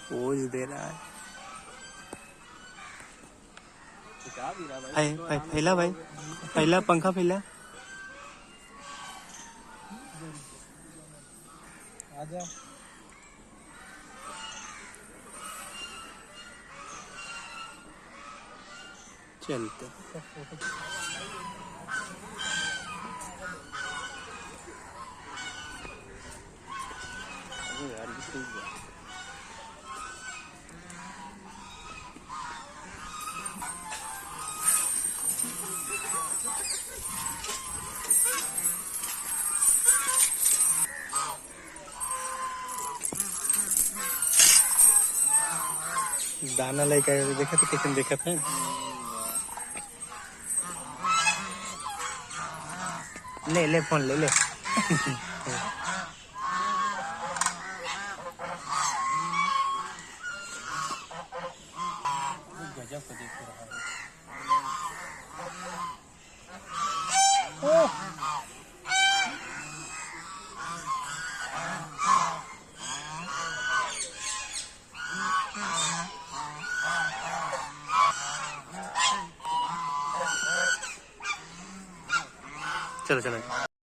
Pose दे रहा है। फैला भाई, फैला पंखा फैला। आजा। चलते यार दाना लेके देखा तो किचन देखा था। ले ले फोन ले ले। गजब को देख रहा है। चलो चलो।